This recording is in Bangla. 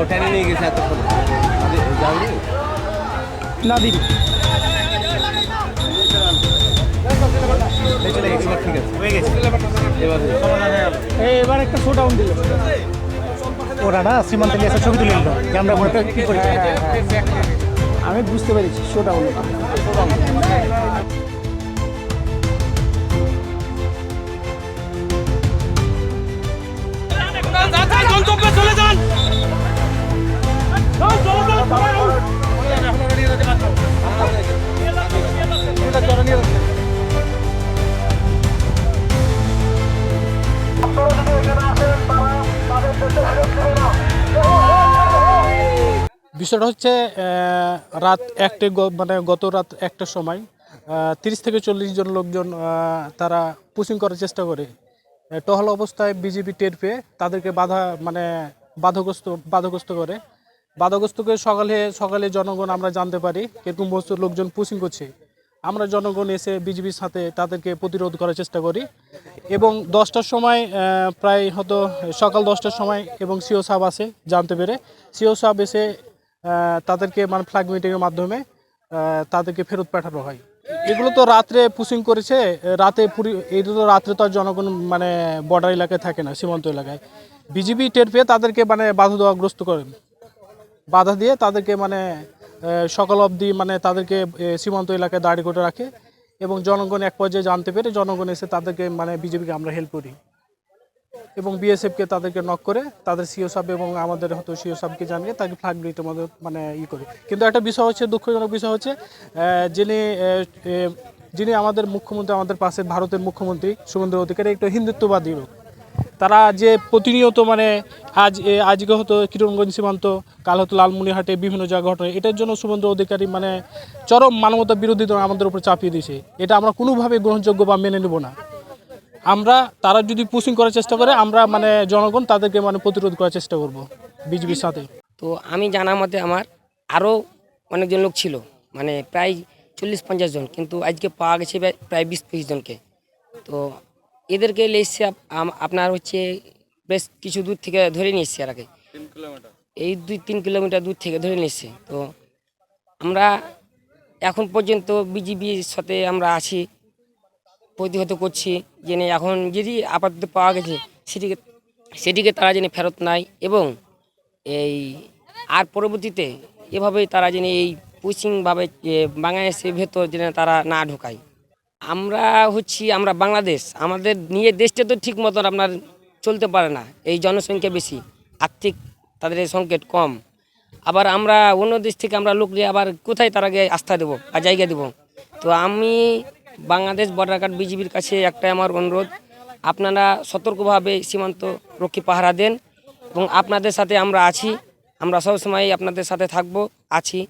ওখানে নিয়ে গেছে এতক্ষণ যাওনি না দিবি এবার ঠিক আছে হয়ে গেছে এবার এবার একটা শো ডাউন দিল ওরা না সীমান্ত নিয়ে ছবি তুলে নিল যে আমরা মনে করি কী করি আমি বুঝতে পেরেছি শো ডাউন গন্তব্যে চলে যান। বিষয়টা হচ্ছে রাত একটে মানে গত রাত একটার সময় 30 থেকে 40 জন লোকজন তারা পুশিং করার চেষ্টা করে টহল অবস্থায় বিজেপি টের পেয়ে তাদেরকে বাধাগ্রস্ত করে সকালে জনগণ আমরা জানতে পারি এরকম বস্তু লোকজন পুশিং করছে। আমরা জনগণ এসে বিজেপির সাথে তাদেরকে প্রতিরোধ করার চেষ্টা করি এবং 10টার সময় প্রায় হয়তো সকাল 10টার সময় এবং সিও সাহেব আসে জানতে পেরে সিও সাহেব এসে তাদেরকে মানে ফ্ল্যাগ মিটিংয়ের মাধ্যমে তাদেরকে ফেরত পাঠানো হয়। এগুলো তো রাত্রে পুশিং করেছে এই তো রাত্রে তো আর জনগণ মানে বর্ডার এলাকায় থাকে না, সীমান্ত এলাকায় বিজেপি টের পেয়ে তাদেরকে মানে বাধা দিয়ে তাদেরকে মানে সকাল অবধি মানে তাদেরকে সীমান্ত এলাকায় দাঁড়ি করে রাখে এবং জনগণ এক পর্যায়ে জানতে পেরে জনগণ এসে তাদেরকে মানে বিজেপিকে আমরা হেল্প করি এবং বিএসএফকে তাদেরকে নক করে তাদের সিও সাহেব এবং আমাদের হয়তো সিও সাহেবকে জানিয়ে তাকে ফ্ল্যাগ গ্রিটের মধ্যে মানে করি। কিন্তু একটা বিষয় হচ্ছে দুঃখজনক বিষয় হচ্ছে যিনি আমাদের মুখ্যমন্ত্রী আমাদের পাশে ভারতের মুখ্যমন্ত্রী শুভেন্দু অধিকারী একটু হিন্দুত্ববাদী লোক, তারা যে প্রতিনিয়ত মানে আজকে হতো কিরণগঞ্জ সীমান্ত, কাল হতো লালমনিরহাটে বিভিন্ন জায়গা ঘটনা, এটার জন্য শুভেন্দু অধিকারী মানে চরম মানবতা বিরোধী আমাদের উপর চাপিয়ে দিয়েছে। এটা আমরা কোনোভাবে গ্রহণযোগ্য বা মেনে নেব না। তারা যদি পুশিং করার চেষ্টা করে আমরা মানে জনগণ তাদেরকে মানে প্রতিরোধ করার চেষ্টা করব বিজেপির সাথে। তো আমি জানা মতে আমার আরও অনেকজন লোক ছিল, মানে প্রায় 40-50 জন, কিন্তু আজকে পাওয়া গেছে প্রায় 20-25 জনকে। তো এদেরকে এসছে আপনার হচ্ছে বেশ কিছু দূর থেকে ধরে নিয়ে এসছে, আর আগে এই 2-3 কিলোমিটার দূর থেকে ধরে নিয়ে এসছে। তো আমরা এখন পর্যন্ত বিজেপির সাথে আমরা আছি, প্রতিহত করছি যে এখন যদি আপাতত পাওয়া গেছে সেটিকে তারা যেন ফেরত নেয় এবং এই আর পরবর্তীতে এভাবেই তারা যেন এই পুশিংভাবে বাংলাদেশের ভেতর যেন তারা না ঢোকায়। আমরা বাংলাদেশ, আমাদের নিয়ে দেশটা তো ঠিক মতন আপনার চলতে পারে না, এই জনসংখ্যা বেশি, আর্থিক তাদের সংকট কম, আবার আমরা অন্য দেশ থেকে আমরা লোক নিয়ে আবার কোথায় তারাকে আস্থা দেবো আর জায়গা দেবো। তো আমি বাংলাদেশ বর্ডার গার্ড বিজিবির কাছে একটাই আমার অনুরোধ, আপনারা সতর্কভাবে সীমান্ত রক্ষী পাহারা দেন এবং আপনাদের সাথে আমরা আছি, আমরা সবসময় আপনাদের সাথে থাকবো আছি।